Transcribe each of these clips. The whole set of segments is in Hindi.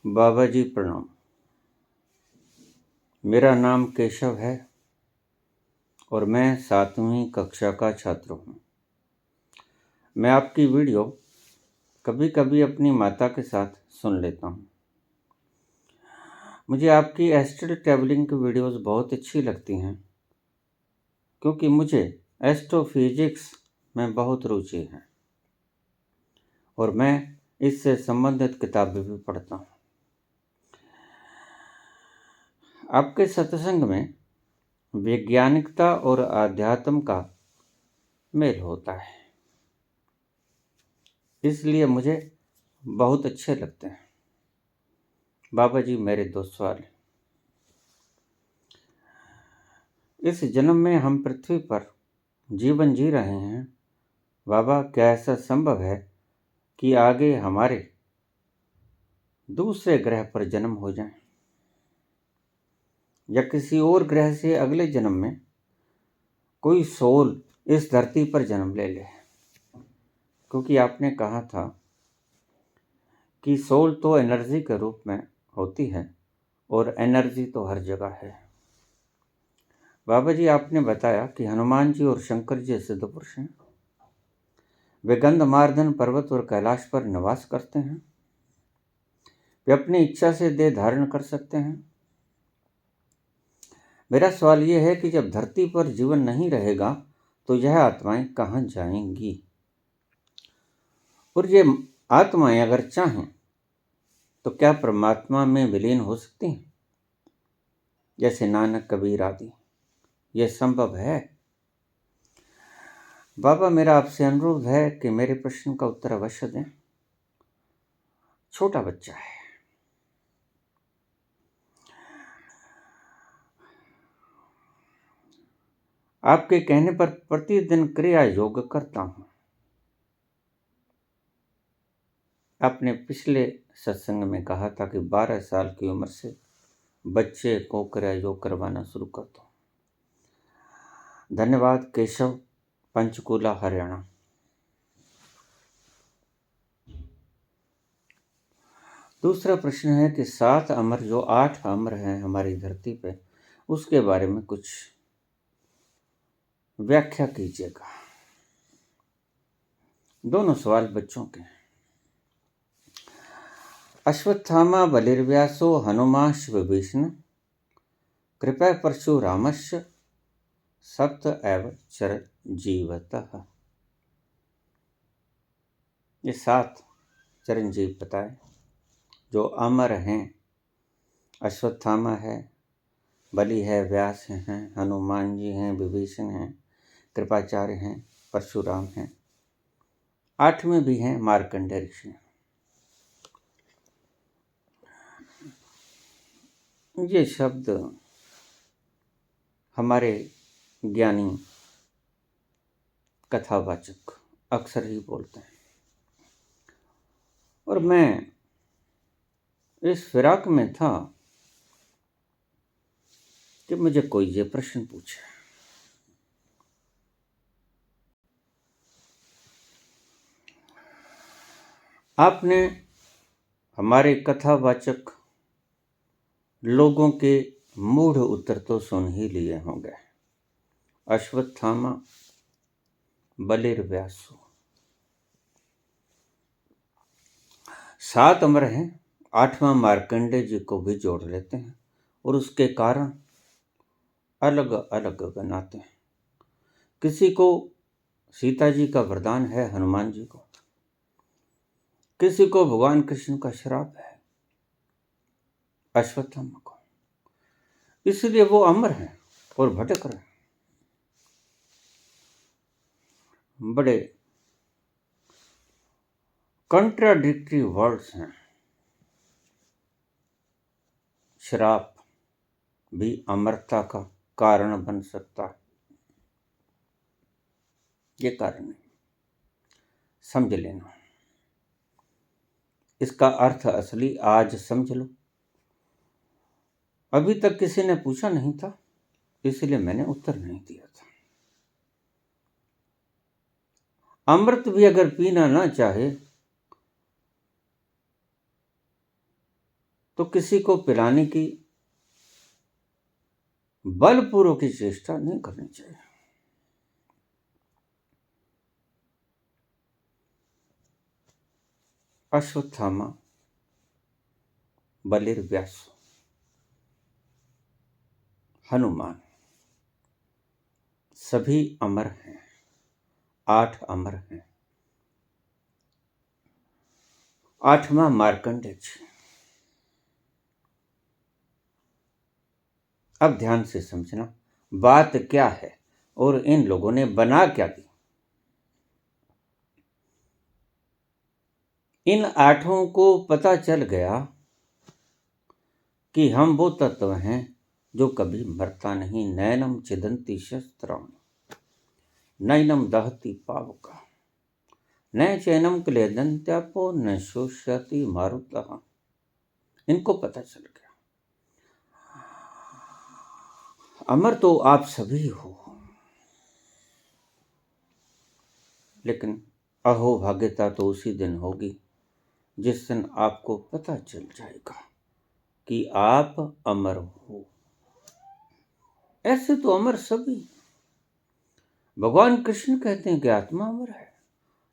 बाबा जी प्रणाम। मेरा नाम केशव है और मैं 7वीं कक्षा का छात्र हूँ। मैं आपकी वीडियो कभी कभी अपनी माता के साथ सुन लेता हूँ। मुझे आपकी एस्ट्रल ट्रैवलिंग की वीडियोस बहुत अच्छी लगती हैं क्योंकि मुझे एस्ट्रोफिजिक्स में बहुत रुचि है और मैं इससे संबंधित किताबें भी पढ़ता हूँ। आपके सत्संग में वैज्ञानिकता और आध्यात्म का मेल होता है, इसलिए मुझे बहुत अच्छे लगते हैं। बाबा जी, मेरे 2 सवाल हैं। इस जन्म में हम पृथ्वी पर जीवन जी रहे हैं। बाबा, क्या ऐसा संभव है कि आगे हमारे दूसरे ग्रह पर जन्म हो जाए या किसी और ग्रह से अगले जन्म में कोई सोल इस धरती पर जन्म ले ले? क्योंकि आपने कहा था कि सोल तो एनर्जी के रूप में होती है और एनर्जी तो हर जगह है। बाबा जी, आपने बताया कि हनुमान जी और शंकर जी सिद्ध पुरुष हैं। वे गंधमार्दन पर्वत और कैलाश पर निवास करते हैं। वे अपनी इच्छा से देह धारण कर सकते हैं। मेरा सवाल यह है कि जब धरती पर जीवन नहीं रहेगा तो यह आत्माएं कहाँ जाएंगी? और ये आत्माएं अगर चाहें तो क्या परमात्मा में विलीन हो सकती हैं, जैसे नानक, कबीर आदि? यह संभव है? बाबा, मेरा आपसे अनुरोध है कि मेरे प्रश्न का उत्तर अवश्य दें। छोटा बच्चा है। आपके कहने पर प्रतिदिन क्रिया योग करता हूं। आपने पिछले सत्संग में कहा था कि 12 साल की उम्र से बच्चे को क्रिया योग करवाना शुरू कर दो। धन्यवाद केशव, पंचकूला, हरियाणा। दूसरा प्रश्न है कि 7 अमर, जो 8 अमर हैं हमारी धरती पे, उसके बारे में कुछ व्याख्या कीजिएगा। दोनों सवाल बच्चों के हैं। अश्वत्थामा बलिर्व्यासो हनुमाश्व विभीषण कृपया परशुरामस्य सप्त एव चिरंजीवतः। ये 7 चिरंजीव बताए जो अमर हैं। अश्वत्थामा है, बलि है, व्यास हैं, हनुमान जी हैं, विभीषण हैं, कृपाचार्य हैं, परशुराम हैं। 8वें भी हैं मार्कंडेय ऋषि। ये शब्द हमारे ज्ञानी कथावाचक अक्सर ही बोलते हैं और मैं इस फिराक में था कि मुझे कोई ये प्रश्न पूछे। आपने हमारे कथावाचक लोगों के मूढ़ उत्तर तो सुन ही लिए होंगे। अश्वत्थामा, बलिर्व्यासु 7 अमर हैं। 8वां मार्कंडेय जी को भी जोड़ लेते हैं और उसके कारण अलग अलग बनाते हैं। किसी को सीता जी का वरदान है, हनुमान जी को। किसी को भगवान कृष्ण का श्राप है, अश्वत्थामा को। इसलिए वो अमर हैं और भटक रहे हैं। बड़े कंट्राडिक्टरी वर्ड्स हैं। श्राप भी अमरता का कारण बन सकता है। ये कारण नहीं, समझ लेना। इसका अर्थ असली आज समझ लो। अभी तक किसी ने पूछा नहीं था, इसलिए मैंने उत्तर नहीं दिया था। अमृत भी अगर पीना ना चाहे तो किसी को पिलाने की बलपूर्वक की चेष्टा नहीं करनी चाहिए। अश्वत्थामा, बलिर्व्यास, हनुमान सभी अमर हैं। 8 अमर हैं। 8वां मार्कंडेय जी। अब ध्यान से समझना बात क्या है और इन लोगों ने बना क्या दी। इन 8 को पता चल गया कि हम वो तत्व हैं जो कभी मरता नहीं। नैनम छिदन्ति शस्त्राणि नैनम दहति पावका न चैनम क्लेदन्त्यापो न शोष्यति मारुतः। इनको पता चल गया अमर तो आप सभी हो, लेकिन अहोभाग्यता तो उसी दिन होगी जिस दिन आपको पता चल जाएगा कि आप अमर हो। ऐसे तो अमर सभी। भगवान कृष्ण कहते हैं कि आत्मा अमर है,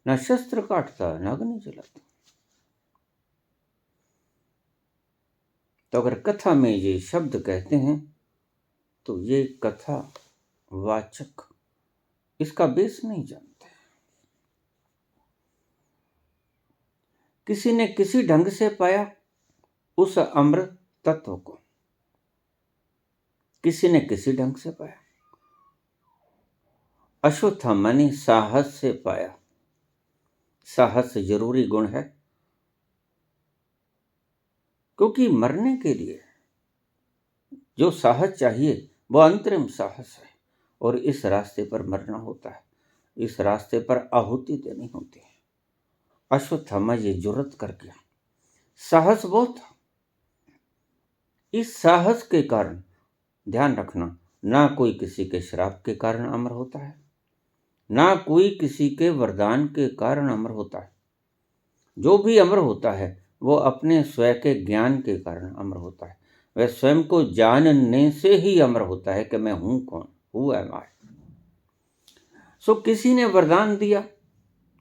न शस्त्र काटता न अग्नि जलाता। तो अगर कथा में ये शब्द कहते हैं तो ये कथा वाचक इसका बेस नहीं जानते। किसी ने किसी ढंग से पाया उस अमृत तत्व को, किसी ने किसी ढंग से पाया। अश्वत्थामा ने साहस से पाया। साहस जरूरी गुण है, क्योंकि मरने के लिए जो साहस चाहिए वो अंतरिम साहस है, और इस रास्ते पर मरना होता है, इस रास्ते पर आहुति देनी होती है। अश्वत्थामा ये जुर्रत कर गया, साहस बहुत था। इस साहस के कारण ध्यान रखना, ना कोई किसी के श्राप के कारण अमर होता है, ना कोई किसी के वरदान के कारण अमर होता है। जो भी अमर होता है वो अपने स्वयं के ज्ञान के कारण अमर होता है। वह स्वयं को जानने से ही अमर होता है कि मैं हूं कौन, हु एम आई। सो किसी ने वरदान दिया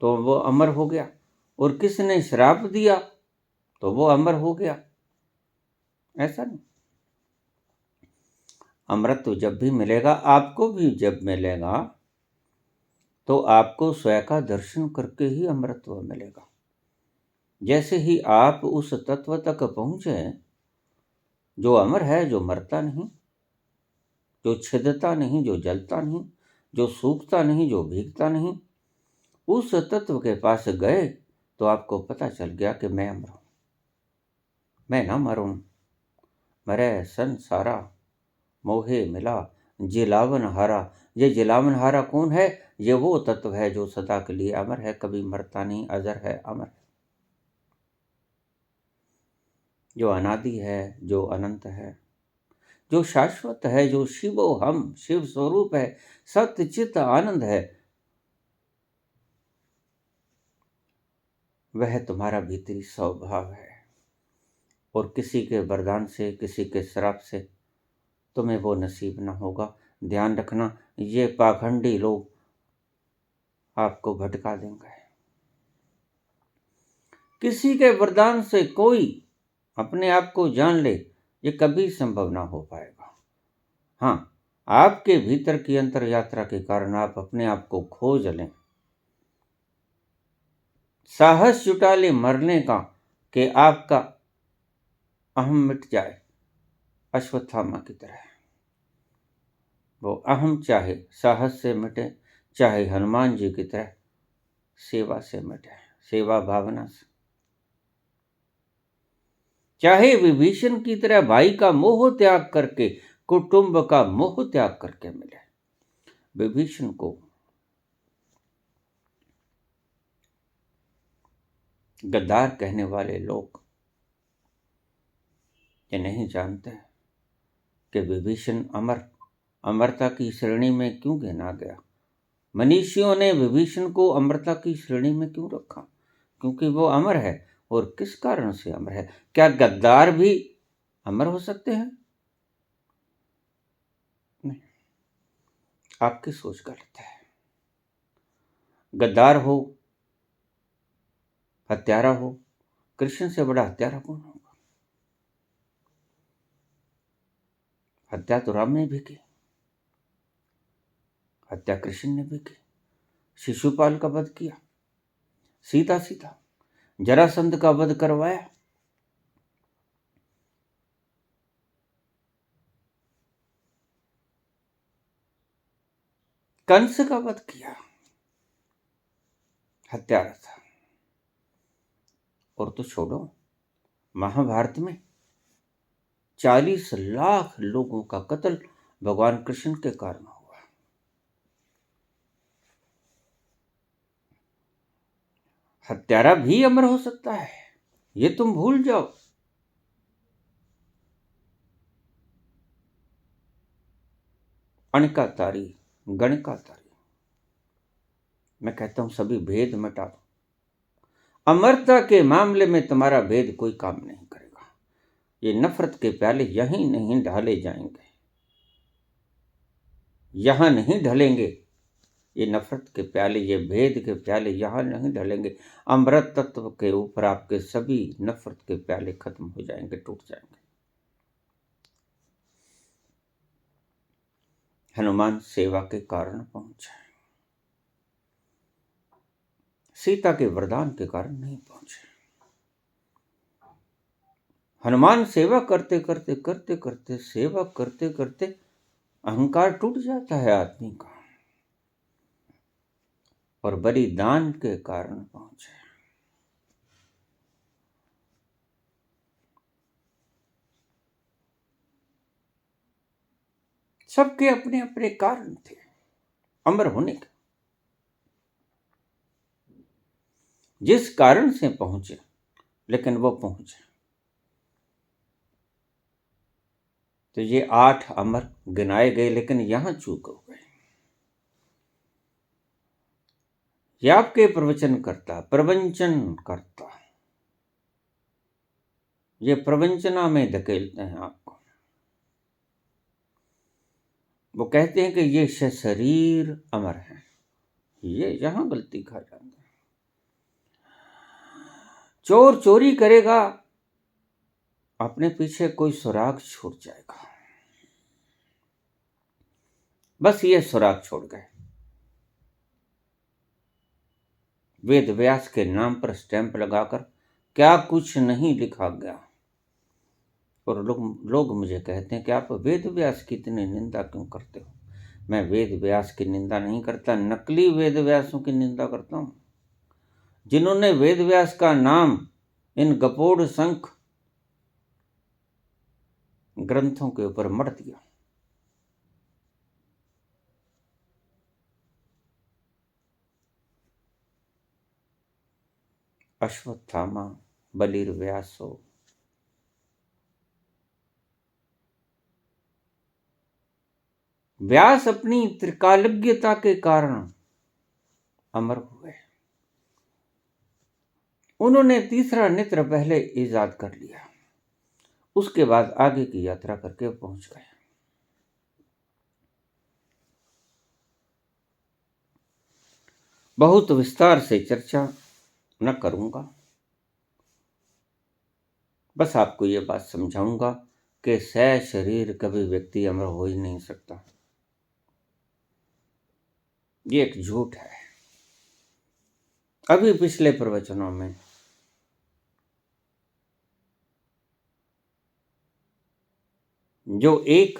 तो वो अमर हो गया, और किसी ने श्राप दिया तो वो अमर हो गया। ऐसा नहीं। अमृत जब भी मिलेगा, आपको भी जब मिलेगा, तो आपको स्वयं का दर्शन करके ही अमृतत्व मिलेगा। जैसे ही आप उस तत्व तक पहुंचे जो अमर है, जो मरता नहीं, जो छिदता नहीं, जो जलता नहीं, जो सूखता नहीं, जो भीगता नहीं, उस तत्व के पास गए तो आपको पता चल गया कि मैं अमर हूं, मैं ना मरूं। मरे संसारा मोहे मिला जिलावन हारा। ये जिलावन हारा कौन है? ये वो तत्व है जो सदा के लिए अमर है, कभी मरता नहीं, अजर है, अमर है, जो अनादि है, जो अनंत है, जो शाश्वत है, जो शिवो हम शिव स्वरूप है, सत्य चित्त आनंद है। वह तुम्हारा भीतरी स्वभाव है, और किसी के वरदान से, किसी के श्राप से तुम्हें वो नसीब ना होगा। ध्यान रखना, ये पाखंडी लोग आपको भटका देंगे। किसी के वरदान से कोई अपने आप को जान ले, ये कभी संभव ना हो पाएगा। हाँ, आपके भीतर की अंतर यात्रा के कारण आप अपने आप को खोज लें, साहस जुटा ले मरने का, कि आपका अहम मिट जाए। अश्वत्थामा की तरह वो अहम चाहे साहस से मिटे, चाहे हनुमान जी की तरह सेवा से मिटे, सेवा भावना से, चाहे विभीषण की तरह भाई का मोह त्याग करके, कुटुंब का मोह त्याग करके मिले। विभीषण को गद्दार कहने वाले लोग ये नहीं जानते कि विभीषण अमरता की श्रेणी में क्यों गिना गया। मनीषियों ने विभीषण को अमरता की श्रेणी में क्यों रखा? क्योंकि वो अमर है। और किस कारण से अमर है? क्या गद्दार भी अमर हो सकते हैं? नहीं, आपकी सोच गलत है। गद्दार हो, हत्यारा हो, कृष्ण से बड़ा हत्यारा कौन होगा? हत्या तो राम ने भी की, हत्या कृष्ण ने भी की। शिशुपाल का वध किया, सीधा सीधा। जरासंध का वध करवाया, कंस का वध किया, हत्यारा था। और तो छोड़ो, महाभारत में 40 लाख लोगों का कत्ल भगवान कृष्ण के कारण हुआ। हत्यारा भी अमर हो सकता है, ये तुम भूल जाओ। अणका तारी, गणका तारी। मैं कहता हूं सभी भेद मिटा दो। अमरता के मामले में तुम्हारा भेद कोई काम नहीं करेगा। ये नफरत के प्याले यहीं नहीं ढाले जाएंगे, यहां नहीं ढलेंगे। ये नफरत के प्याले, ये भेद के प्याले यहां नहीं ढलेंगे। अमृत तत्व के ऊपर आपके सभी नफरत के प्याले खत्म हो जाएंगे, टूट जाएंगे। हनुमान सेवा के कारण पहुंचे, सीता के वरदान के कारण नहीं पहुंचे। हनुमान सेवा करते करते करते करते सेवा करते करते अहंकार टूट जाता है आदमी का, और बलिदान के कारण पहुंचे। सबके अपने अपने कारण थे अमर होने के। जिस कारण से पहुंचे, लेकिन वो पहुंचे। तो ये 8 अमर गिनाए गए, लेकिन यहां चूक हो गए। ये आपके प्रवचन करता, प्रवंचन करता, ये प्रवंचना में धकेलते हैं आपको। वो कहते हैं कि ये शरीर अमर है, ये यहां गलती खा जाते हैं। चोर चोरी करेगा, अपने पीछे कोई सुराग छूट जाएगा, बस ये सुराग छोड़ गए। वेद व्यास के नाम पर स्टैंप लगाकर क्या कुछ नहीं लिखा गया। और लोग मुझे कहते हैं कि आप वेद व्यास की इतनी निंदा क्यों करते हो? मैं वेद व्यास की निंदा नहीं करता, नकली वेद व्यासों की निंदा करता हूं, जिन्होंने वेद व्यास का नाम इन गपोड़ संख ग्रंथों के ऊपर मढ़ दिया। अश्वत्थामा बलिर्व्यासो, व्यास अपनी त्रिकालज्ञता के कारण अमर हुए। उन्होंने तीसरा नेत्र पहले ईजाद कर लिया, उसके बाद आगे की यात्रा करके पहुंच गए। बहुत विस्तार से चर्चा न करूंगा, बस आपको यह बात समझाऊंगा कि शरीर कभी व्यक्ति अमर हो ही नहीं सकता। ये एक झूठ है। अभी पिछले प्रवचनों में जो एक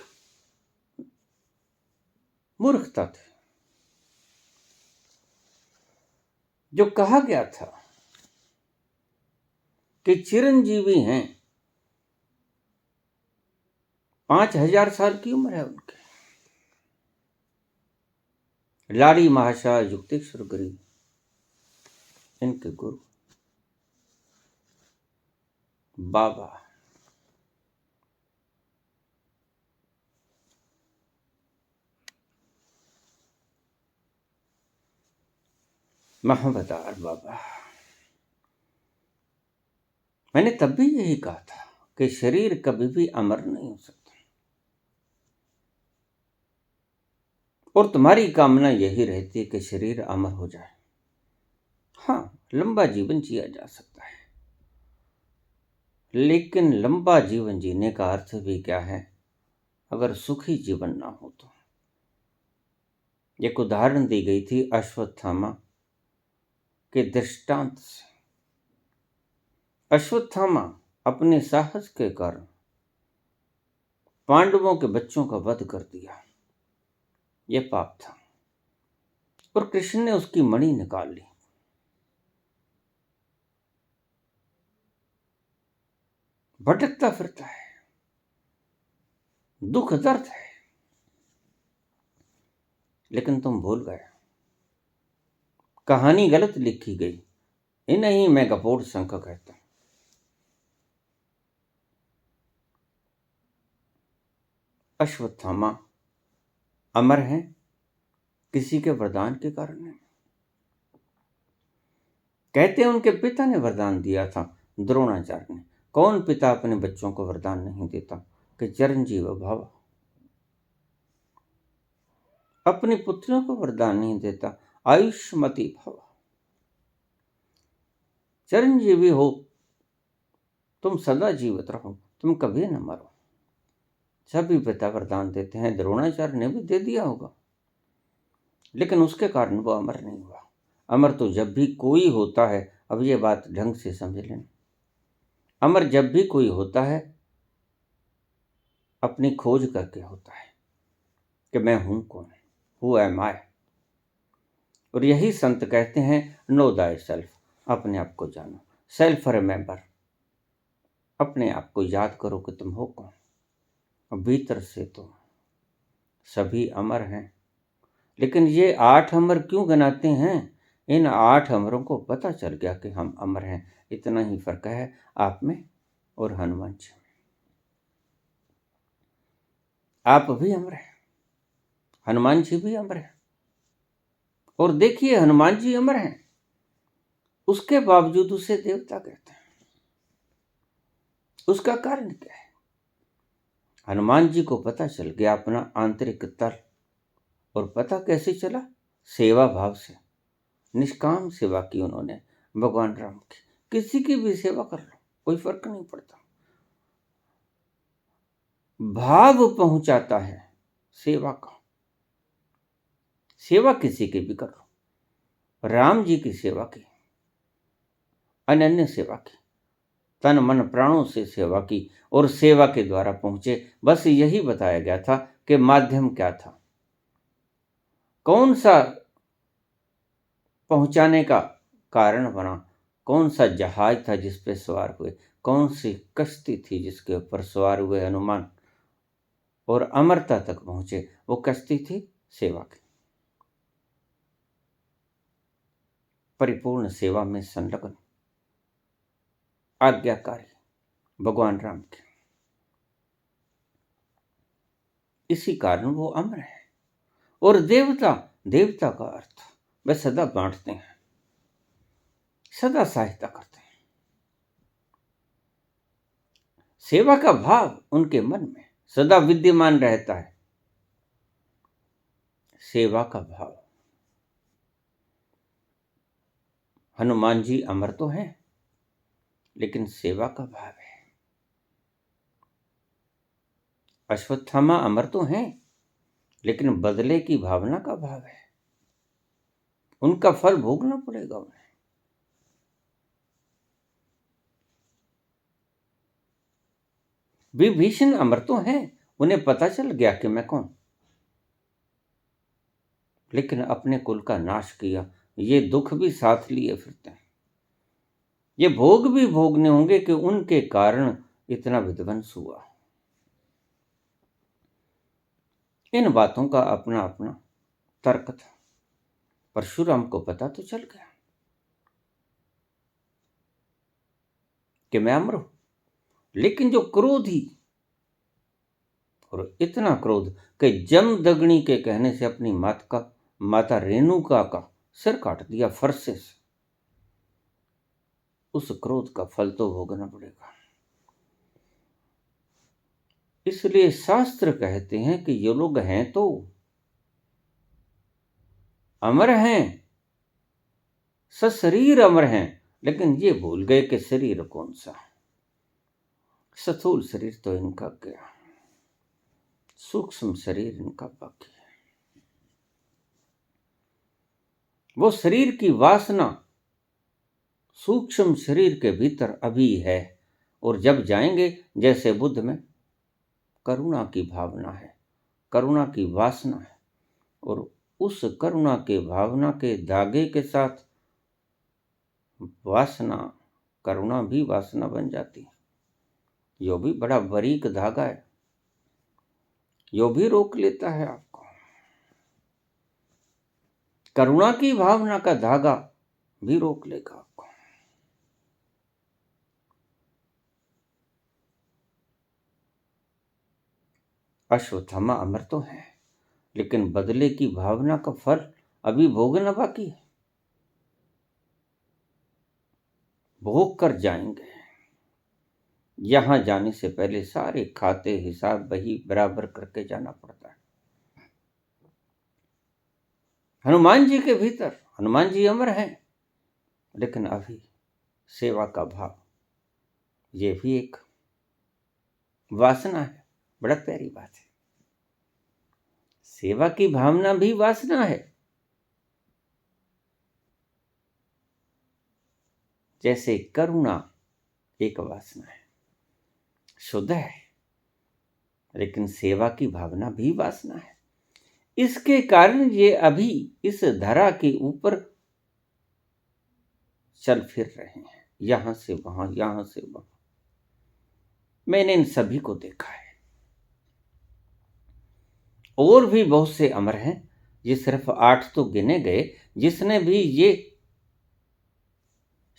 मूर्खता थी, जो कहा गया था कि चिरंजीवी हैं, 5000 साल की उम्र है उनकी। लाड़ी महाशय युक्तेश्वर गिरी इनके गुरु बाबा महावतार बाबा। मैंने तब भी यही कहा था कि शरीर कभी भी अमर नहीं हो सकता, और तुम्हारी कामना यही रहती है कि शरीर अमर हो जाए। हाँ, लंबा जीवन जिया जा सकता है, लेकिन लंबा जीवन जीने का अर्थ भी क्या है अगर सुखी जीवन ना हो तो। एक उदाहरण दी गई थी अश्वत्थामा के दृष्टांत से। अश्वत्थामा अपने साहस के कारण पांडवों के बच्चों का वध कर दिया, यह पाप था, और कृष्ण ने उसकी मणि निकाल ली। भटकता फिरता है, दुख दर्द है, लेकिन तुम भूल गए, कहानी गलत लिखी गई। इन्हें ही मैं कपोड़ शंख कहता हूं। अश्वत्थामा अमर हैं किसी के वरदान के कारण नहीं। कहते हैं उनके पिता ने वरदान दिया था, द्रोणाचार्य ने। कौन पिता अपने बच्चों को वरदान नहीं देता कि चिरंजीव भव। अपनी पुत्रियों को वरदान नहीं देता आयुष्मती भव, चिरंजीवी हो, तुम सदा जीवित रहो, तुम कभी न मरो। सभी पिता वरदान देते हैं, द्रोणाचार्य ने भी दे दिया होगा, लेकिन उसके कारण वो अमर नहीं हुआ। अमर तो जब भी कोई होता है, अब ये बात ढंग से समझ लेना, अमर जब भी कोई होता है अपनी खोज करके होता है कि मैं हूं कौन, हु एम आई। और यही संत कहते हैं नो दाई सेल्फ, अपने आप को जानो, सेल्फ रिमेंबर, अपने आप को याद करो कि तुम हो कौन। और भीतर से तो सभी अमर हैं, लेकिन ये 8 अमर क्यों गिनाते हैं? इन 8 अमरों को पता चल गया कि हम अमर हैं। इतना ही फर्क है आप में और हनुमान जी में। आप भी अमर हैं, हनुमान जी भी अमर हैं। और देखिए हनुमान जी अमर हैं, उसके बावजूद उसे देवता कहते हैं। उसका कारण क्या है? हनुमान जी को पता चल गया अपना आंतरिक तल, और पता कैसे चला? सेवा भाव से, निष्काम सेवा की उन्होंने भगवान राम की। किसी की भी सेवा कर लो, कोई फर्क नहीं पड़ता, भाव पहुंचाता है सेवा का। सेवा किसी की भी कर लो, राम जी की सेवा की, अनन्य सेवा की, तन मन प्राणों से सेवा की, और सेवा के द्वारा पहुंचे। बस यही बताया गया था कि माध्यम क्या था, कौन सा पहुंचाने का कारण बना, कौन सा जहाज था जिस पे सवार हुए, कौन सी कश्ती थी जिसके ऊपर सवार हुए हनुमान और अमरता तक पहुंचे। वो कश्ती थी सेवा की, परिपूर्ण सेवा में संलग्न आज्ञाकारी भगवान राम के। इसी कारण वो अमर है। और देवता, देवता का अर्थ वे सदा बांटते हैं, सदा सहायता करते हैं। सेवा का भाव उनके मन में सदा विद्यमान रहता है। सेवा का भाव। हनुमान जी अमर तो हैं, लेकिन सेवा का भाव है। अश्वत्थामा अमर तो हैं, लेकिन बदले की भावना का भाव है। उनका फल भोगना पड़ेगा उन्हें। विभीषण अमर तो हैं, उन्हें पता चल गया कि मैं कौन, लेकिन अपने कुल का नाश किया। ये दुख भी साथ लिए फिरते हैं, ये भोग भी भोगने होंगे कि उनके कारण इतना विध्वंस हुआ। इन बातों का अपना अपना तर्क था। परशुराम को पता तो चल गया कि मैं अमर हूं, लेकिन जो क्रोधी, और इतना क्रोध कि जमदग्नि के कहने से अपनी माता रेणुका का सिर काट दिया फरसे से, उस क्रोध का फल तो भोगना पड़ेगा। इसलिए शास्त्र कहते हैं कि ये लोग हैं तो अमर हैं, सशरीर अमर हैं, लेकिन ये भूल गए कि शरीर कौन सा। स्थूल शरीर तो इनका गया, सूक्ष्म शरीर इनका बाकी है। वो शरीर की वासना सूक्ष्म शरीर के भीतर अभी है, और जब जाएंगे, जैसे बुद्ध में करुणा की भावना है, करुणा की वासना है, और उस करुणा के भावना के धागे के साथ वासना, करुणा भी वासना बन जाती है। यो भी बड़ा बारीक धागा है, यो भी रोक लेता है आपको। करुणा की भावना का धागा भी रोक लेगा आपको। अश्वत्थामा अमर तो है, लेकिन बदले की भावना का फल अभी भोगना बाकी है। भोग कर जाएंगे। यहां जाने से पहले सारे खाते हिसाब वही बराबर करके जाना पड़ता है। हनुमान जी के भीतर, हनुमान जी अमर हैं, लेकिन अभी सेवा का भाव, ये भी एक वासना है। बड़ा प्यारी बात है, सेवा की भावना भी वासना है। जैसे करुणा एक वासना है, शुद्ध है, लेकिन सेवा की भावना भी वासना है। इसके कारण ये अभी इस धरा के ऊपर चल फिर रहे हैं, यहां से वहां, यहां से वहां। मैंने इन सभी को देखा है। और भी बहुत से अमर हैं, ये सिर्फ 8 तो गिने गए। जिसने भी ये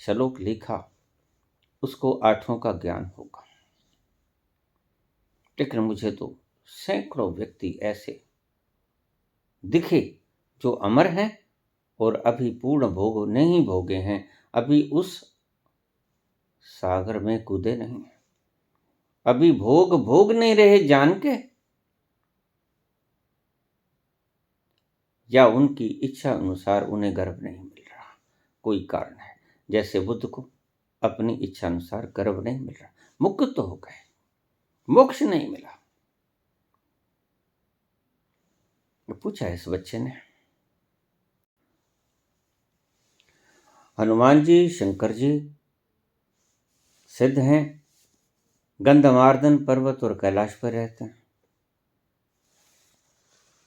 श्लोक लिखा उसको 8 का ज्ञान होगा, लेकिन मुझे तो सैकड़ों व्यक्ति ऐसे दिखे जो अमर हैं और अभी पूर्ण भोग नहीं भोगे हैं, अभी उस सागर में कूदे नहीं, अभी भोग भोग नहीं रहे जान के, या उनकी इच्छा अनुसार उन्हें गर्भ नहीं मिल रहा, कोई कारण है। जैसे बुद्ध को अपनी इच्छा अनुसार गर्भ नहीं मिल रहा, मुक्त तो हो गए, मोक्ष नहीं मिला। पूछा इस बच्चे ने, हनुमान जी, शंकर जी सिद्ध हैं, गंधमार्दन पर्वत और कैलाश पर रहते हैं।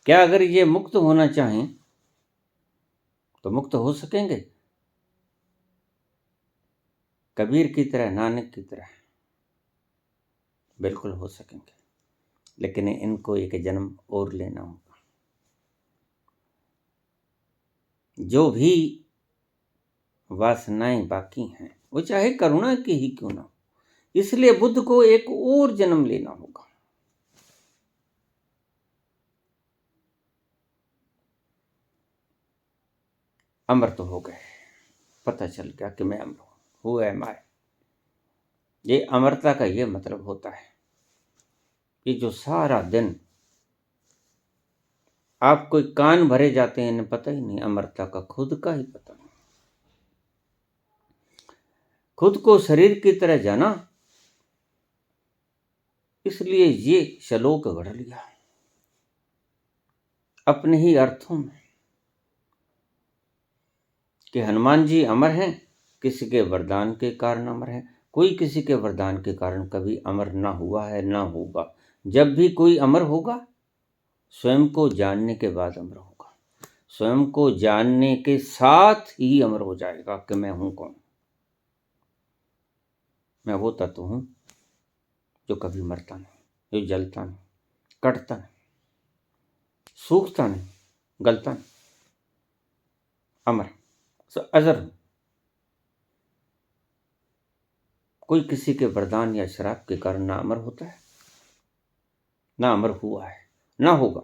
क्या अगर ये मुक्त होना चाहें तो मुक्त हो सकेंगे? कबीर की तरह, नानक की तरह बिल्कुल हो सकेंगे, लेकिन इनको एक जन्म और लेना होगा। जो भी वासनाएं बाकी हैं, वो चाहे करुणा की ही क्यों ना हो, इसलिए बुद्ध को एक और जन्म लेना होगा। अमर तो हो गए, पता चल गया कि मैं अमर हूं, हु एम आई। ये अमरता का ये मतलब होता है कि जो सारा दिन आप कोई कान भरे जाते हैं, इन्हें पता ही नहीं, अमरता का खुद का ही पता नहीं। खुद को शरीर की तरह जाना, इसलिए ये श्लोक गढ़ लिया अपने ही अर्थों में कि हनुमान जी अमर हैं, किसी के वरदान के कारण अमर हैं। कोई किसी के वरदान के कारण कभी अमर ना हुआ है, ना होगा। जब भी कोई अमर होगा, स्वयं को जानने के बाद अमर होगा। स्वयं को जानने के साथ ही अमर हो जाएगा कि मैं हूं कौन। मैं वो तत्व हूं जो कभी मरता नहीं, जो जलता नहीं, कटता नहीं, सूखता नहीं, गलता नहीं, अमर, अजर हूं। कोई किसी के वरदान या शराब के कारण ना अमर होता है, ना अमर हुआ है, ना होगा।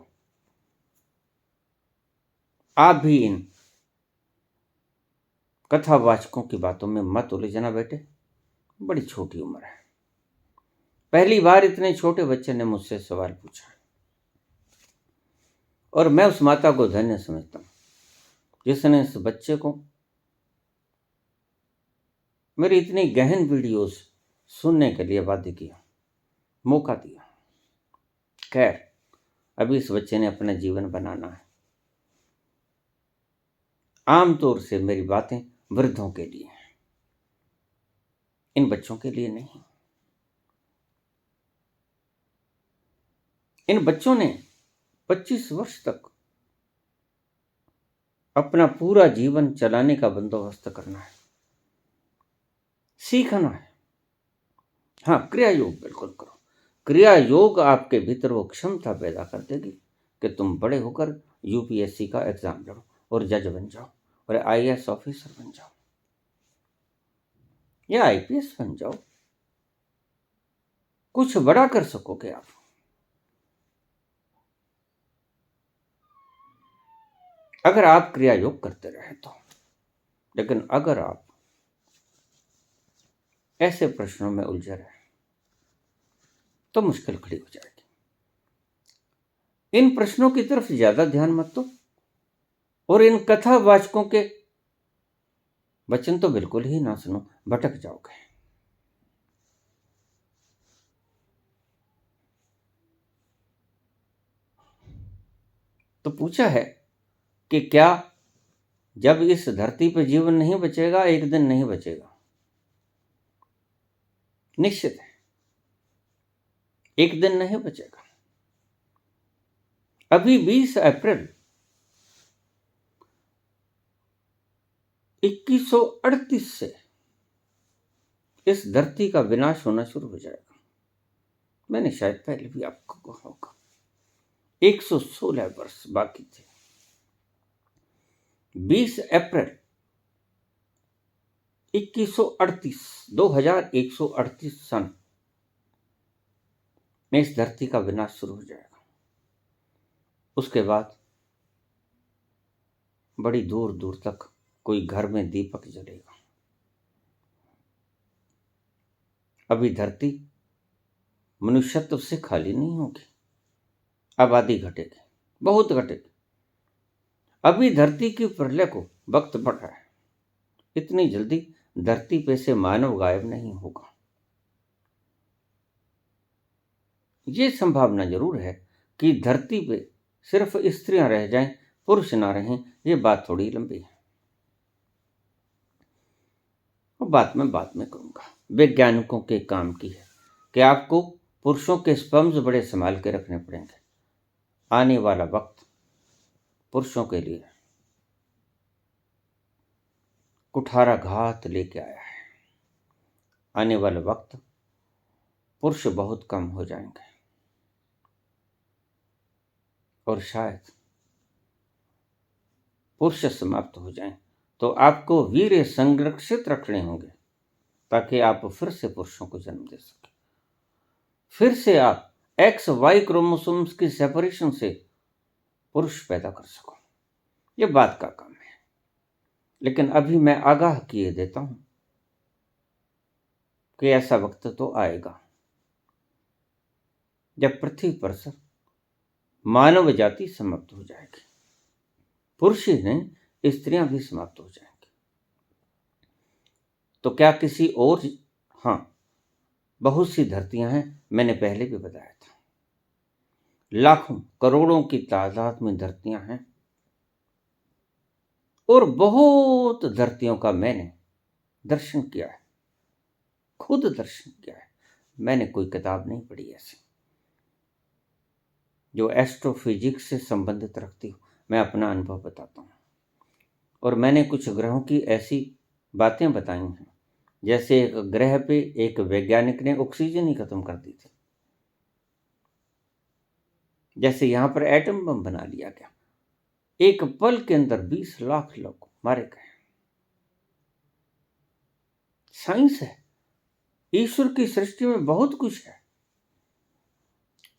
आप भी इन कथावाचकों की बातों में मत उलझना बेटे, बड़ी छोटी उम्र है। पहली बार इतने छोटे बच्चे ने मुझसे सवाल पूछा और मैं उस माता को धन्य समझता हूँ जिसने इस बच्चे को मेरी इतनी गहन वीडियोस सुनने के लिए बाध्य किया, मौका दिया। खैर, अभी इस बच्चे ने अपना जीवन बनाना है। आमतौर से मेरी बातें वृद्धों के लिए हैं, इन बच्चों के लिए नहीं। इन बच्चों ने 25 वर्ष तक अपना पूरा जीवन चलाने का बंदोबस्त करना है, सीखना है। हाँ, क्रिया योग बिल्कुल करो। क्रिया योग आपके भीतर वो क्षमता पैदा कर देगी कि तुम बड़े होकर यूपीएससी का एग्जाम लड़ो और जज बन जाओ और आईएएस ऑफिसर बन जाओ या आईपीएस बन जाओ। कुछ बड़ा कर सकोगे आप। अगर आप क्रिया योग करते रहे तो। लेकिन अगर आप ऐसे प्रश्नों में उलझे रहे तो मुश्किल खड़ी हो जाएगी। इन प्रश्नों की तरफ ज्यादा ध्यान मत दो और इन कथावाचकों के वचन तो बिल्कुल ही ना सुनो, भटक जाओगे। तो पूछा है कि क्या जब इस धरती पर जीवन नहीं बचेगा, एक दिन नहीं बचेगा? निश्चित है, एक दिन नहीं बचेगा। अभी 20 अप्रैल 2138 से इस धरती का विनाश होना शुरू हो जाएगा। मैंने शायद पहले भी आपको कहा होगा। 116 वर्ष बाकी थे। 20 अप्रैल 2138 सन में इस धरती का विनाश शुरू हो जाएगा। उसके बाद बड़ी दूर दूर तक कोई घर में दीपक जलेगा। अभी धरती मनुष्यत्व से खाली नहीं होगी, आबादी घटेगी, बहुत घटेगी। अभी धरती की प्रलय को वक्त बढ़ रहा है। इतनी जल्दी धरती पे से मानव गायब नहीं होगा। ये संभावना जरूर है कि धरती पे सिर्फ स्त्रियां रह जाएं, पुरुष ना रहें। ये बात थोड़ी लंबी है, वो बात मैं बाद में करूंगा। वैज्ञानिकों के काम की है कि आपको पुरुषों के स्पर्म्स बड़े संभाल के रखने पड़ेंगे। आने वाला वक्त पुरुषों के लिए कुठाराघात लेके आया है। आने वाला वक्त पुरुष बहुत कम हो जाएंगे और शायद पुरुष समाप्त हो जाएं, तो आपको वीर्य संरक्षित रखने होंगे ताकि आप फिर से पुरुषों को जन्म दे सके। फिर से आप एक्स वाई क्रोमोसोम्स की सेपरेशन से पुरुष पैदा कर सको। ये बात का काम है। लेकिन अभी मैं आगाह किए देता हूं कि ऐसा वक्त तो आएगा जब पृथ्वी पर से मानव जाति समाप्त हो जाएगी। पुरुष ही नहीं, स्त्रियां भी समाप्त हो जाएंगी। तो क्या किसी और? हाँ, बहुत सी धरतियां हैं, मैंने पहले भी बताया था। लाखों करोड़ों की तादाद में धरतियां हैं और बहुत धरतियों का मैंने दर्शन किया है, खुद दर्शन किया है। मैंने कोई किताब नहीं पढ़ी ऐसी जो एस्ट्रोफिजिक्स से संबंधित रखती हो। मैं अपना अनुभव बताता हूँ। और मैंने कुछ ग्रहों की ऐसी बातें बताई हैं, जैसे एक ग्रह पे एक वैज्ञानिक ने ऑक्सीजन ही खत्म कर दी थी। जैसे यहां पर एटम बम बना लिया गया, एक पल के अंदर 20 लाख लोग मारे गए। साइंस है, ईश्वर की सृष्टि में बहुत कुछ है,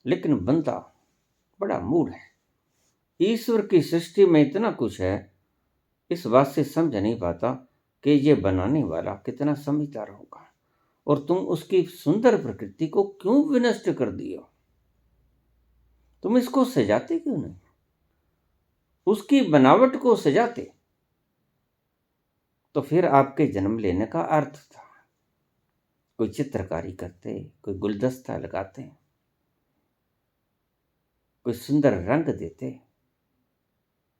लेकिन बंदा बड़ा मूढ़ है। ईश्वर की सृष्टि में इतना कुछ है, इस बात से समझ नहीं पाता कि ये बनाने वाला कितना समझदार होगा और तुम उसकी सुंदर प्रकृति को क्यों विनष्ट कर दिए हो? तुम इसको सजाते क्यों नहीं? उसकी बनावट को सजाते तो फिर आपके जन्म लेने का अर्थ था। कोई चित्रकारी करते, कोई गुलदस्ता लगाते, कोई सुंदर रंग देते,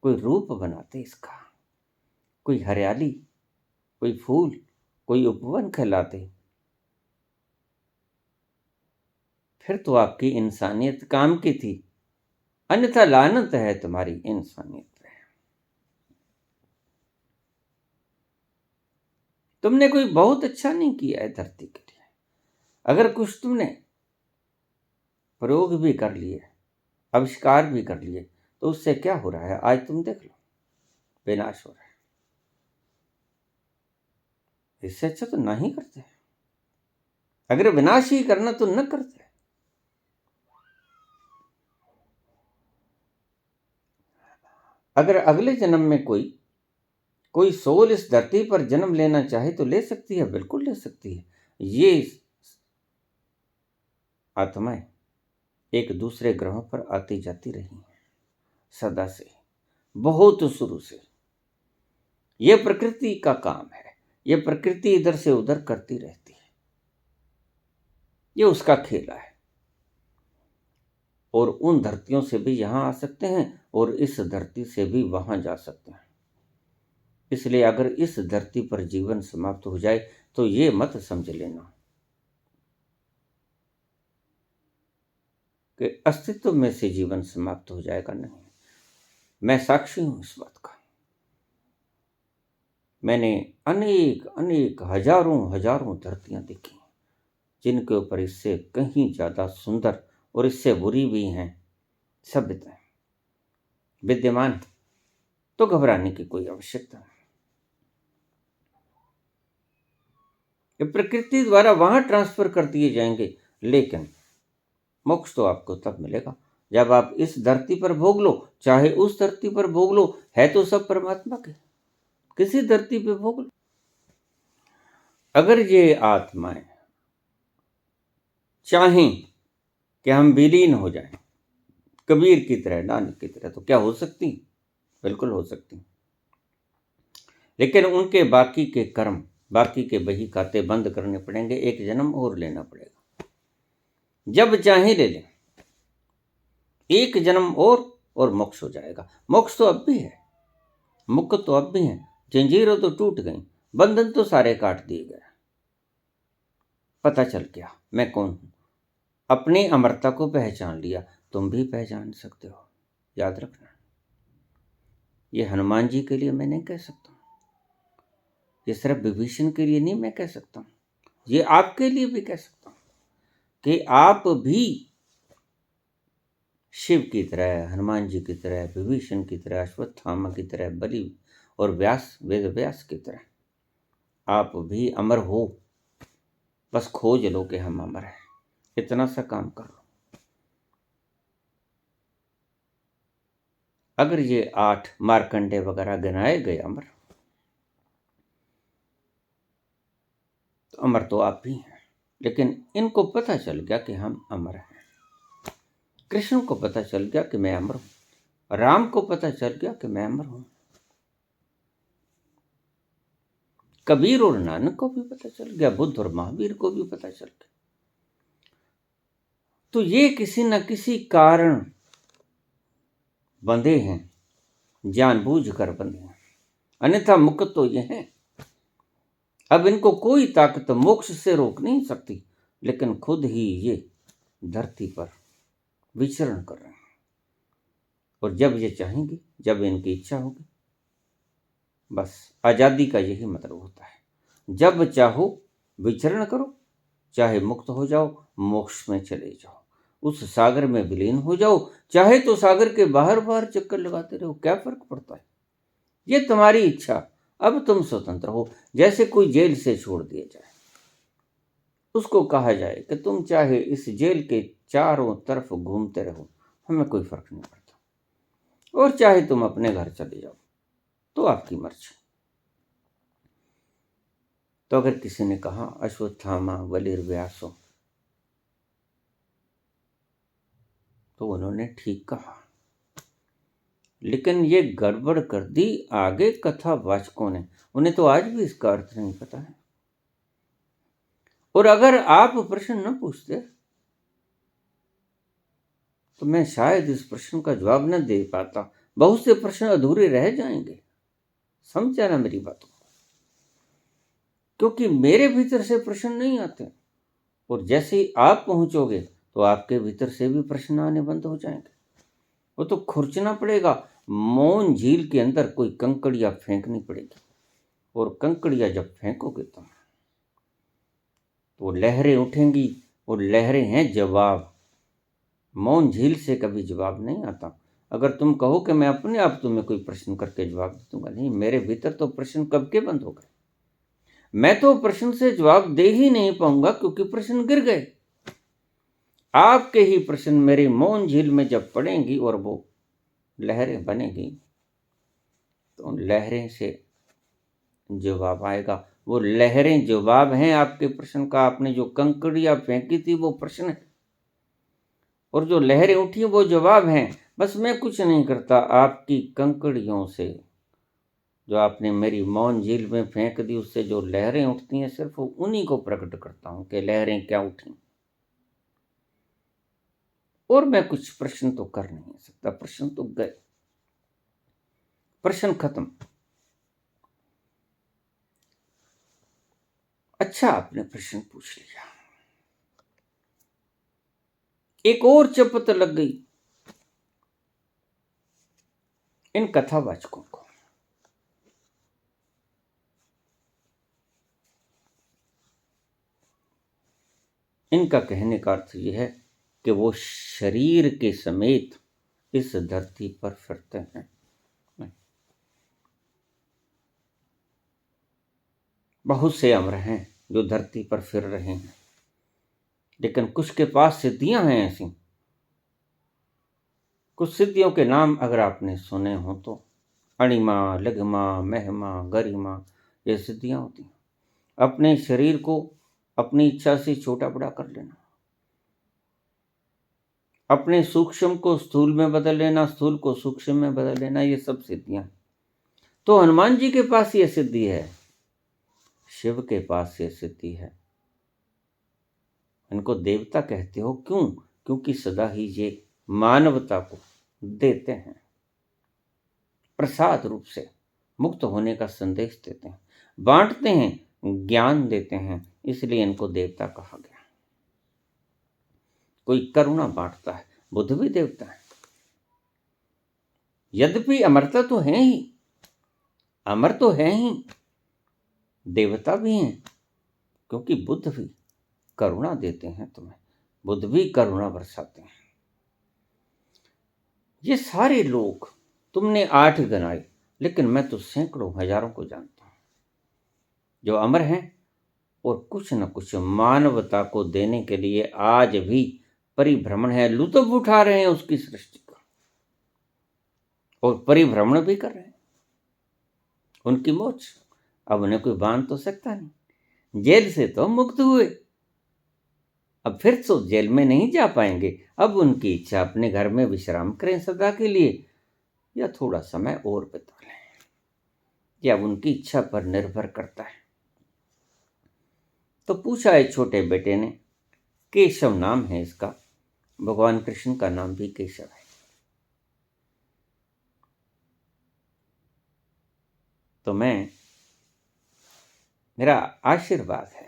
कोई रूप बनाते इसका, कोई हरियाली, कोई फूल, कोई उपवन कहलाते। फिर तो आपकी इंसानियत काम की थी, अन्यथा लानत है तुम्हारी इंसानियत पे। तुमने कोई बहुत अच्छा नहीं किया है धरती के लिए। अगर कुछ तुमने प्रयोग भी कर लिए, आविष्कार भी कर लिए, तो उससे क्या हो रहा है? आज तुम देख लो, विनाश हो रहा है। इससे अच्छा तो ना ही करते। अगर विनाश ही करना तो न करते। अगर अगले जन्म में कोई सोल इस धरती पर जन्म लेना चाहे तो ले सकती है, बिल्कुल ले सकती है। ये आत्माएं एक दूसरे ग्रहों पर आती जाती रही हैं सदा से, बहुत शुरू से। यह प्रकृति का काम है। यह प्रकृति इधर से उधर करती रहती है, ये उसका खेला है। और उन धरतियों से भी यहां आ सकते हैं और इस धरती से भी वहां जा सकते हैं। इसलिए अगर इस धरती पर जीवन समाप्त हो जाए तो ये मत समझ लेना कि अस्तित्व में से जीवन समाप्त हो जाएगा। नहीं, मैं साक्षी हूं इस बात का। मैंने अनेक अनेक हजारों धरतियां देखी, जिनके ऊपर इससे कहीं ज्यादा सुंदर और इससे बुरी भी हैं सभ्यताएं विद्यमान। तो घबराने की कोई आवश्यकता नहीं। ये प्रकृति द्वारा वहां ट्रांसफर कर दिए जाएंगे, लेकिन मोक्ष तो आपको तब मिलेगा जब आप इस धरती पर भोग लो, चाहे उस धरती पर भोग लो। है तो सब परमात्मा के, किसी धरती पे भोग लो। अगर ये आत्माएं चाहें कि हम विलीन हो जाएं, कबीर की तरह, नानक की तरह, तो क्या हो सकती? बिल्कुल हो सकती। लेकिन उनके बाकी के कर्म, बाकी के बही खाते बंद करने पड़ेंगे। एक जन्म और लेना पड़ेगा। जब चाहे ले लें, एक जन्म और मोक्ष हो जाएगा। मोक्ष तो अब भी है, मुक्त तो अब भी है। जंजीरें तो टूट गई, बंधन तो सारे काट दिए गए। पता चल गया मैं कौन हूं, अपनी अमरता को पहचान लिया। तुम भी पहचान सकते हो, याद रखना। ये हनुमान जी के लिए मैं नहीं कह सकता, ये सिर्फ विभीषण के लिए नहीं मैं कह सकता, ये आपके लिए भी कह सकता हूं कि आप भी शिव की तरह, हनुमान जी की तरह, विभीषण की तरह, अश्वत्थामा की तरह, बलि और व्यास, वेद व्यास की तरह आप भी अमर हो। बस खोज लो कि हम अमर हैं, इतना सा काम कर लो। अगर ये 8 मार्कंडे वगैरह गिनाए गए अमर, तो अमर तो आप भी हैं। लेकिन इनको पता चल गया कि हम अमर हैं। कृष्ण को पता चल गया कि मैं अमर हूं, राम को पता चल गया कि मैं अमर हूं, कबीर और नानक को भी पता चल गया, बुद्ध और महावीर को भी पता चल गया। तो ये किसी न किसी कारण बंधे हैं, जानबूझकर बंधे हैं, अन्यथा मुक्त तो ये हैं। अब इनको कोई ताकत मोक्ष से रोक नहीं सकती, लेकिन खुद ही ये धरती पर विचरण कर रहे हैं। और जब ये चाहेंगे, जब इनकी इच्छा होगी, बस आजादी का यही मतलब होता है। जब चाहो विचरण करो, चाहे मुक्त हो जाओ, मोक्ष में चले जाओ, उस सागर में विलीन हो जाओ, चाहे तो सागर के बाहर बाहर चक्कर लगाते रहो, क्या फर्क पड़ता है? ये तुम्हारी इच्छा। अब तुम स्वतंत्र हो। जैसे कोई जेल से छोड़ दिया जाए, उसको कहा जाए कि तुम चाहे इस जेल के चारों तरफ घूमते रहो, हमें कोई फर्क नहीं पड़ता, और चाहे तुम अपने घर चले जाओ, तो आपकी मर्जी। तो अगर किसी ने कहा अश्वत्थामा बलिर्व्यासो, तो उन्होंने ठीक कहा, लेकिन ये गड़बड़ कर दी आगे कथावाचकों ने। उन्हें तो आज भी इसका अर्थ नहीं पता है। और अगर आप प्रश्न न पूछते तो मैं शायद इस प्रश्न का जवाब न दे पाता। बहुत से प्रश्न अधूरे रह जाएंगे। समझा ना मेरी बातों को? क्योंकि मेरे भीतर से प्रश्न नहीं आते, और जैसे ही आप पहुंचोगे तो आपके भीतर से भी प्रश्न आने बंद हो जाएंगे। वो तो खुरचना पड़ेगा। मौन झील के अंदर कोई कंकड़ियां फेंकनी पड़ेगी, और कंकड़ियां जब फेंकोगे तो लहरें उठेंगी, और लहरें हैं जवाब। मौन झील से कभी जवाब नहीं आता। अगर तुम कहो कि मैं अपने आप तुम्हें कोई प्रश्न करके जवाब दे दूंगा, नहीं, मेरे भीतर तो प्रश्न कब के बंद हो गए। मैं तो प्रश्न से जवाब दे ही नहीं पाऊंगा, क्योंकि प्रश्न गिर गए। आपके ही प्रश्न मेरी मौन झील में जब पड़ेंगी और वो लहरें बनेगी, तो उन लहरें से जवाब आएगा। वो लहरें जवाब हैं आपके प्रश्न का। आपने जो कंकड़ियां फेंकी थी वो प्रश्न है, और जो लहरें उठी वो जवाब हैं। बस मैं कुछ नहीं करता, आपकी कंकड़ियों से जो आपने मेरी मौन झील में फेंक दी, उससे जो लहरें उठती हैं, सिर्फ उन्हीं को प्रकट करता हूं कि लहरें क्या उठी। और मैं कुछ प्रश्न तो कर नहीं सकता। प्रश्न तो गए, प्रश्न खत्म। अच्छा, आपने प्रश्न पूछ लिया, एक और चपत लग गई इन कथावाचकों को। इनका कहने का अर्थ यह है कि वो शरीर के समेत इस धरती पर फिरते हैं। बहुत से अमर हैं जो धरती पर फिर रहे हैं, लेकिन कुछ के पास सिद्धियां हैं ऐसी। कुछ सिद्धियों के नाम अगर आपने सुने हो तो अणिमा, लघिमा, महिमा, गरिमा, ये सिद्धियां होती हैं। अपने शरीर को अपनी इच्छा से छोटा बड़ा कर लेना, अपने सूक्ष्म को स्थूल में बदल लेना, स्थूल को सूक्ष्म में बदल लेना, ये सब सिद्धियां। तो हनुमान जी के पास ये सिद्धि है, शिव के पास ये सिद्धि है। इनको देवता कहते हो क्यों? क्योंकि सदा ही ये मानवता को देते हैं, प्रसाद रूप से मुक्त होने का संदेश देते हैं, बांटते हैं, ज्ञान देते हैं, इसलिए इनको देवता कहा गया। कोई करुणा बांटता है, बुद्ध भी देवता है। यद्यपि अमरता तो है ही, अमर तो है ही, देवता भी हैं, क्योंकि बुद्ध भी करुणा देते हैं तुम्हें, बुद्ध भी करुणा बरसाते हैं। ये सारे लोग तुमने 8 गिनाए, लेकिन मैं तो सैकड़ों हजारों को जानता हूं जो अमर हैं और कुछ न कुछ मानवता को देने के लिए आज भी परिभ्रमण है, लुत्फ उठा रहे हैं उसकी सृष्टि का, और परिभ्रमण भी कर रहे हैं। उनकी मोच, अब उन्हें कोई बांध तो सकता नहीं। जेल से तो मुक्त हुए, अब फिर तो जेल में नहीं जा पाएंगे। अब उनकी इच्छा अपने घर में विश्राम करें सदा के लिए, या थोड़ा समय और बिता लें, या उनकी इच्छा पर निर्भर करता है। तो पूछा एक छोटे बेटे ने, केशव नाम है इसका, भगवान कृष्ण का नाम भी केशव है। तो मेरा आशीर्वाद है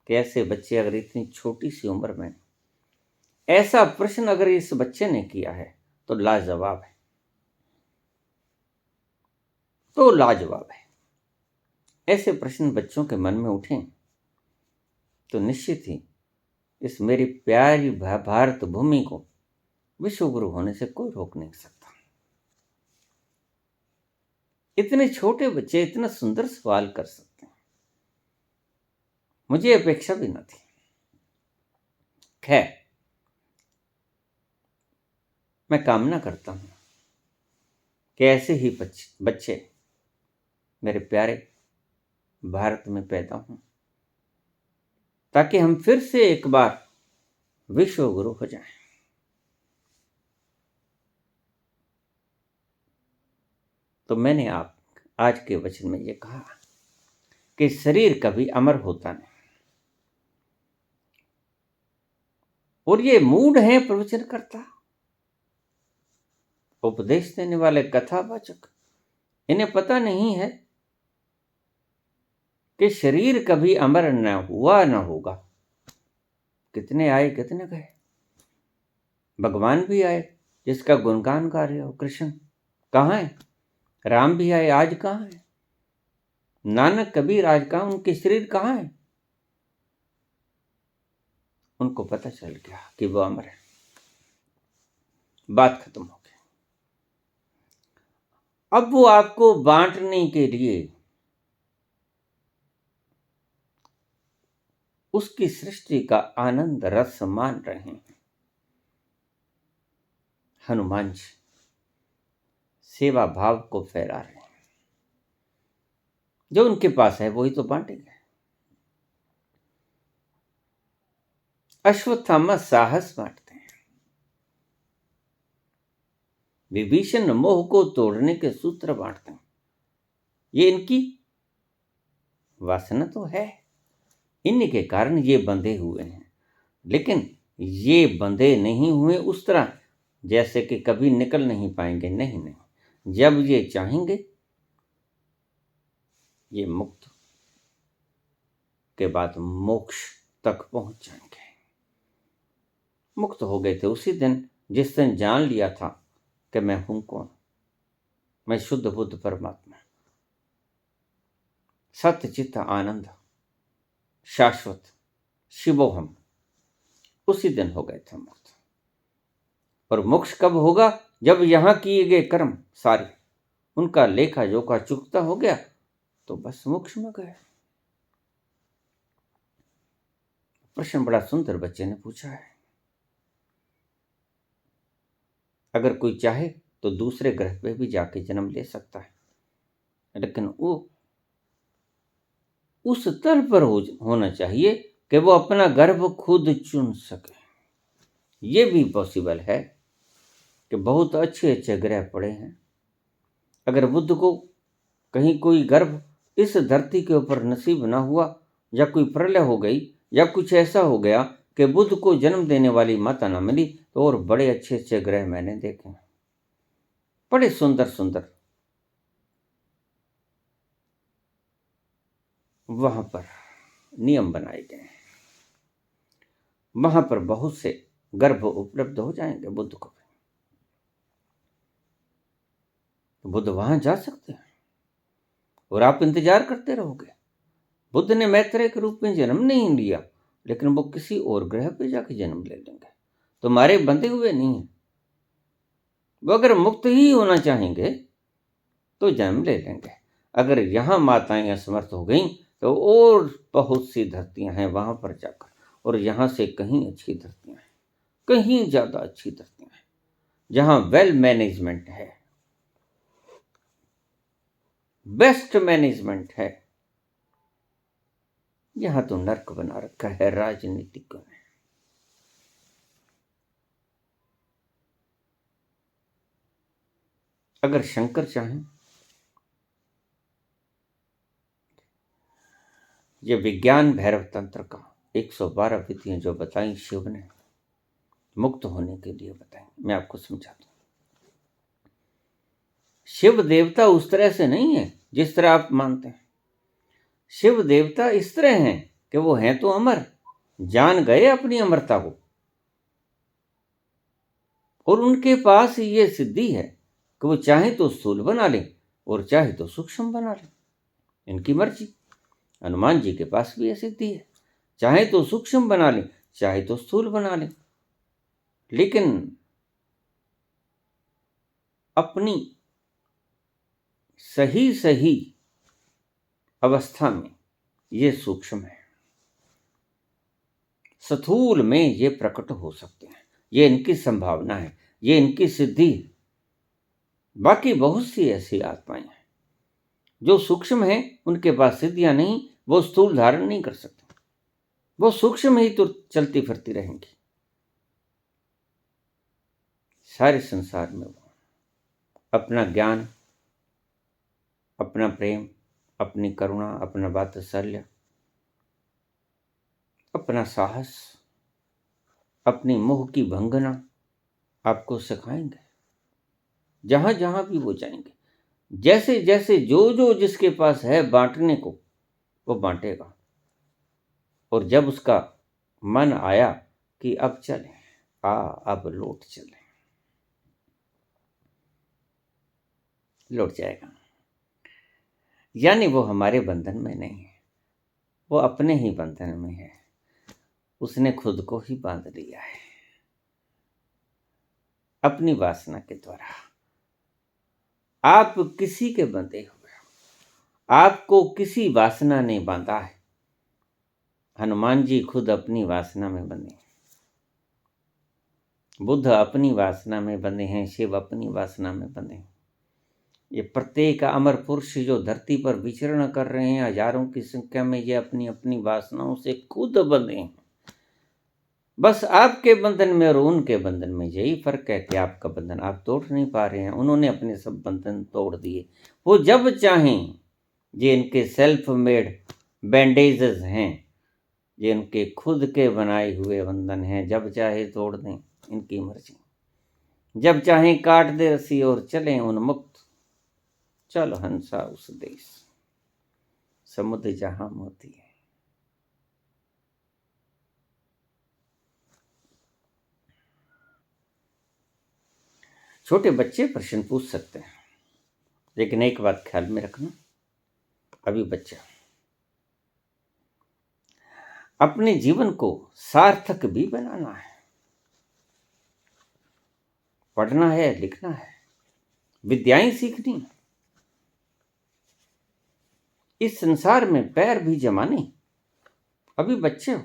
कि ऐसे बच्चे अगर इतनी छोटी सी उम्र में ऐसा प्रश्न अगर इस बच्चे ने किया है तो लाजवाब है, तो लाजवाब है। ऐसे प्रश्न बच्चों के मन में उठें तो निश्चित ही इस मेरी प्यारी भारत भूमि को विश्व गुरु होने से कोई रोक नहीं सकता। इतने छोटे बच्चे इतना सुंदर सवाल कर सकते हैं, मुझे अपेक्षा भी न थी। खैर, मैं कामना करता हूं कि ऐसे ही बच्चे मेरे प्यारे भारत में पैदा हूं, ताकि हम फिर से एक बार विश्व गुरु हो जाएं। तो मैंने आप आज के वचन में ये कहा कि शरीर कभी अमर होता नहीं, और ये मूड है प्रवचन करता, उपदेश देने वाले, कथावाचक, इन्हें पता नहीं है कि शरीर कभी अमर न हुआ न होगा। कितने आए कितने गए, भगवान भी आए जिसका गुणगान गा रहे हो, कृष्ण कहाँ है, राम भी आए, आज कहाँ है, नानक कबीर आज कहाँ, उनके शरीर कहाँ है। उनको पता चल गया कि वो अमर है, बात खत्म हो गई। अब वो आपको बांटने के लिए उसकी सृष्टि का आनंद रस मान रहे हैं। हनुमान जी सेवा भाव को फैला रहे हैं, जो उनके पास है वही तो बांटेंगे। अश्वत्थामा साहस बांटते हैं, विभीषण मोह को तोड़ने के सूत्र बांटते हैं। ये इनकी वासना तो है, इन्हीं के कारण ये बंधे हुए हैं, लेकिन ये बंधे नहीं हुए उस तरह जैसे कि कभी निकल नहीं पाएंगे। नहीं नहीं, जब ये चाहेंगे ये मुक्त के बाद मोक्ष तक पहुंच जाएंगे। मुक्त हो गए थे उसी दिन जिस दिन जान लिया था कि मैं हूं कौन, मैं शुद्ध बुद्ध परमात्मा, सत्य चित्त आनंद शाश्वत शिवोहम। उसी दिन हो गए थे मुक्त। और मोक्ष कब होगा? जब यहां किए गए कर्म सारे, उनका लेखा जोखा चुकता हो गया तो बस मोक्ष में गए। प्रश्न बड़ा सुंदर बच्चे ने पूछा है। अगर कोई चाहे तो दूसरे ग्रह पे भी जाके जन्म ले सकता है, लेकिन वो उस स्तर पर होना चाहिए कि वो अपना गर्भ खुद चुन सके। ये भी पॉसिबल है कि बहुत अच्छे अच्छे ग्रह पड़े हैं। अगर बुद्ध को कहीं कोई गर्भ इस धरती के ऊपर नसीब ना हुआ, या कोई प्रलय हो गई, या कुछ ऐसा हो गया कि बुद्ध को जन्म देने वाली माता ना मिली, तो और बड़े अच्छे अच्छे ग्रह मैंने देखे हैं, बड़े सुंदर सुंदर। वहां पर नियम बनाए गए हैं, वहां पर बहुत से गर्भ उपलब्ध हो जाएंगे बुद्ध को भी, तो बुद्ध वहां जा सकते हैं और आप इंतजार करते रहोगे। बुद्ध ने मैत्रेय के रूप में जन्म नहीं लिया, लेकिन वो किसी और ग्रह पे जाके जन्म ले लेंगे, तुम्हारे बंधे हुए नहीं है। वो अगर मुक्त ही होना चाहेंगे तो जन्म ले लेंगे। अगर यहाँ माताएं असमर्थ हो गई तो और बहुत सी धरतियां हैं वहां पर जाकर, और यहाँ से कहीं अच्छी धरतियां हैं, कहीं ज्यादा अच्छी धरतियां हैं, जहां वेल मैनेजमेंट है, बेस्ट मैनेजमेंट है। यहां तो नर्क बना रखा है राजनीतिकों ने। अगर शंकर चाहें, ये विज्ञान भैरव तंत्र का 112 विधियां जो बताई शिव ने मुक्त होने के लिए बताई, मैं आपको समझाता हूं। शिव देवता उस तरह से नहीं है जिस तरह आप मानते हैं। शिव देवता इस तरह हैं कि वो हैं तो अमर, जान गए अपनी अमरता को, और उनके पास ये सिद्धि है कि वो चाहे तो स्थूल बना लें और चाहे तो सूक्ष्म बना लें, इनकी मर्जी। हनुमान जी के पास भी ये सिद्धि है, चाहे तो सूक्ष्म बना लें चाहे तो स्थूल बना लें, लेकिन अपनी सही सही अवस्था में ये सूक्ष्म है, स्थूल में ये प्रकट हो सकते हैं, ये इनकी संभावना है, ये इनकी सिद्धि है। बाकी बहुत सी ऐसी आत्माएं हैं जो सूक्ष्म है उनके पास सिद्धियां नहीं, वो स्थूल धारण नहीं कर सकते, वो सूक्ष्म ही तो चलती फिरती रहेंगी। सारे संसार में वो अपना ज्ञान, अपना प्रेम, अपनी करुणा, अपना वात्सल्य, अपना साहस, अपनी मोह की भंगना आपको सिखाएंगे जहां जहां भी वो जाएंगे। जैसे जैसे जो जो जिसके पास है बांटने को, वो बांटेगा। और जब उसका मन आया कि अब चलें, अब लौट चलें, लौट जाएगा। यानी वो हमारे बंधन में नहीं है, वो अपने ही बंधन में है। उसने खुद को ही बांध लिया है अपनी वासना के द्वारा। आप किसी के बंधे हुए हो, आपको किसी वासना ने बांधा है। हनुमान जी खुद अपनी वासना में बंधे, बुद्ध अपनी वासना में बंधे हैं, शिव अपनी वासना में बंधे हैं। ये प्रत्येक अमर पुरुष जो धरती पर विचरण कर रहे हैं हजारों की संख्या में, ये अपनी अपनी वासनाओं से खुद बंधे हैं। बस आपके बंधन में और उनके बंधन में यही फर्क है कि आपका बंधन आप तोड़ नहीं पा रहे हैं, उन्होंने अपने सब बंधन तोड़ दिए। वो जब चाहें, ये इनके सेल्फ मेड बैंडेजेस हैं, ये इनके खुद के बनाए हुए बंधन हैं, जब चाहे तोड़ दें, इनकी मर्जी। जब चाहें काट दे रस्सी और चलें उन्मुक्त। चल हंसा उस देश, समुद्र जहां मोती है। छोटे बच्चे प्रश्न पूछ सकते हैं, लेकिन एक बात ख्याल में रखना, अभी बच्चा अपने जीवन को सार्थक भी बनाना है। पढ़ना है, लिखना है, विद्याएं सीखनी है, इस संसार में पैर भी जमाने। अभी बच्चे हो,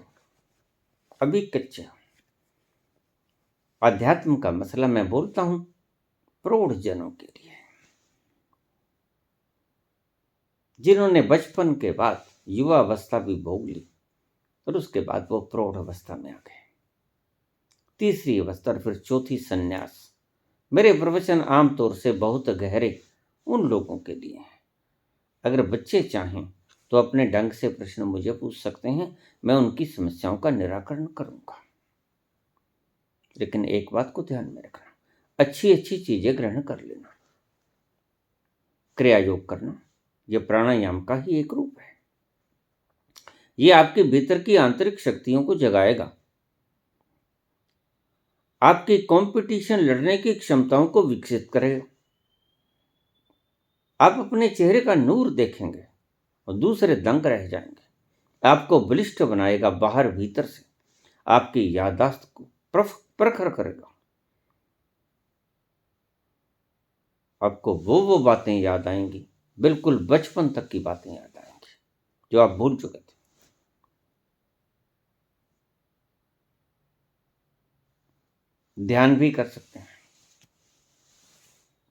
अभी कच्चे हो। अध्यात्म का मसला मैं बोलता हूं प्रौढ़ जनों के लिए, जिन्होंने बचपन के बाद युवा अवस्था भी भोग ली और उसके बाद वो प्रौढ़ अवस्था में आ गए, तीसरी अवस्था और फिर चौथी संन्यास। मेरे प्रवचन आमतौर से बहुत गहरे उन लोगों के लिए हैं। अगर बच्चे चाहें तो अपने ढंग से प्रश्न मुझे पूछ सकते हैं, मैं उनकी समस्याओं का निराकरण करूंगा। लेकिन एक बात को ध्यान में रखना, अच्छी अच्छी चीजें ग्रहण कर लेना। क्रिया योग करना यह प्राणायाम का ही एक रूप है। ये आपके भीतर की आंतरिक शक्तियों को जगाएगा, आपकी कंपटीशन लड़ने की क्षमताओं को विकसित करेगा। आप अपने चेहरे का नूर देखेंगे और दूसरे दंग रह जाएंगे। आपको बलिष्ठ बनाएगा बाहर भीतर से, आपकी याददाश्त को प्रखर करेगा। आपको वो बातें याद आएंगी, बिल्कुल बचपन तक की बातें याद आएंगी जो आप भूल चुके थे। ध्यान भी कर सकते हैं,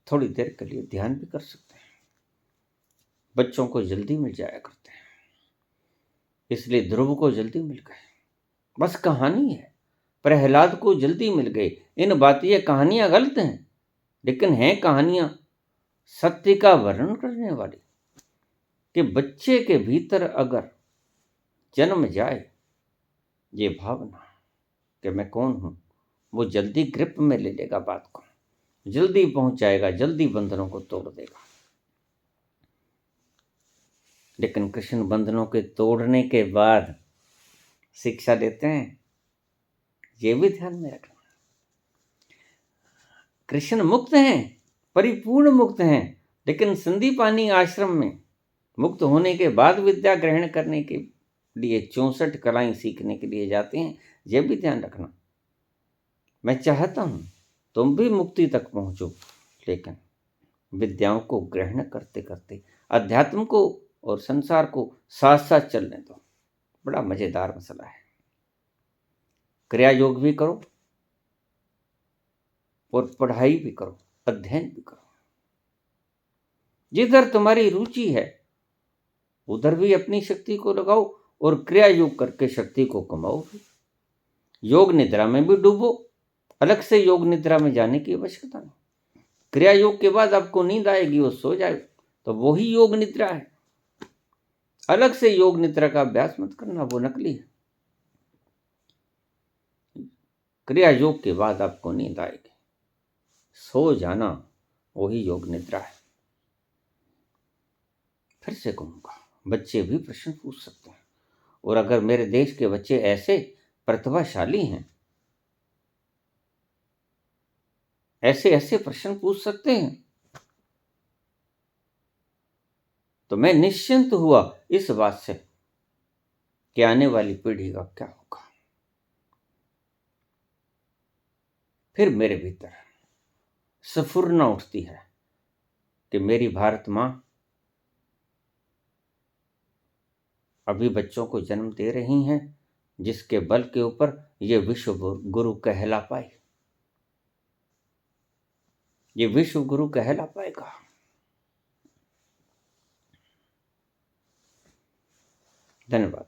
थोड़ी देर के लिए ध्यान भी कर सकते हैं। बच्चों को जल्दी मिल जाया करते हैं, इसलिए ध्रुव को जल्दी मिल गए। बस कहानी है, प्रहलाद को जल्दी मिल गए। इन बातें, ये कहानियां गलत हैं, लेकिन हैं कहानियां सत्य का वर्णन करने वाली। कि बच्चे के भीतर अगर जन्म जाए ये भावना कि मैं कौन हूं, वो जल्दी ग्रिप में ले लेगा बात को, जल्दी पहुंच जाएगा, जल्दी बंधनों को तोड़ देगा। लेकिन कृष्ण बंधनों के तोड़ने के बाद शिक्षा देते हैं, ये भी ध्यान में रखना। कृष्ण मुक्त हैं, परिपूर्ण मुक्त हैं, लेकिन संदीपानी आश्रम में मुक्त होने के बाद विद्या ग्रहण करने के लिए 64 कलाएं सीखने के लिए जाते हैं। यह भी ध्यान रखना। मैं चाहता हूं तुम भी मुक्ति तक पहुंचो, लेकिन विद्याओं को ग्रहण करते करते अध्यात्म को और संसार को साथ साथ चलने दो। बड़ा मजेदार मसला है। क्रिया योग भी करो और पढ़ाई भी करो, अध्ययन भी करो। जिधर तुम्हारी रुचि है उधर भी अपनी शक्ति को लगाओ और क्रिया योग करके शक्ति को कमाओ भी। योग निद्रा में भी डूबो, अलग से योग निद्रा में जाने की आवश्यकता नहीं। क्रिया योग के बाद आपको नींद आएगी और सो जाए तो वही योग निद्रा है। अलग से योग निद्रा का अभ्यास मत करना, वो नकली है। क्रिया योग के बाद आपको नींद आएगी, सो जाना वही योग निद्रा है। फिर से कहूंगा, बच्चे भी प्रश्न पूछ सकते हैं, और अगर मेरे देश के बच्चे ऐसे प्रतिभाशाली हैं, ऐसे ऐसे प्रश्न पूछ सकते हैं, तो मैं निश्चिंत हुआ इस बात से कि आने वाली पीढ़ी का क्या होगा। फिर मेरे भीतर स्फुरना उठती है कि मेरी भारत मां अभी बच्चों को जन्म दे रही हैं जिसके बल के ऊपर ये विश्व गुरु कहला पाए, ये विश्व गुरु कहला पाएगा। धन्यवाद।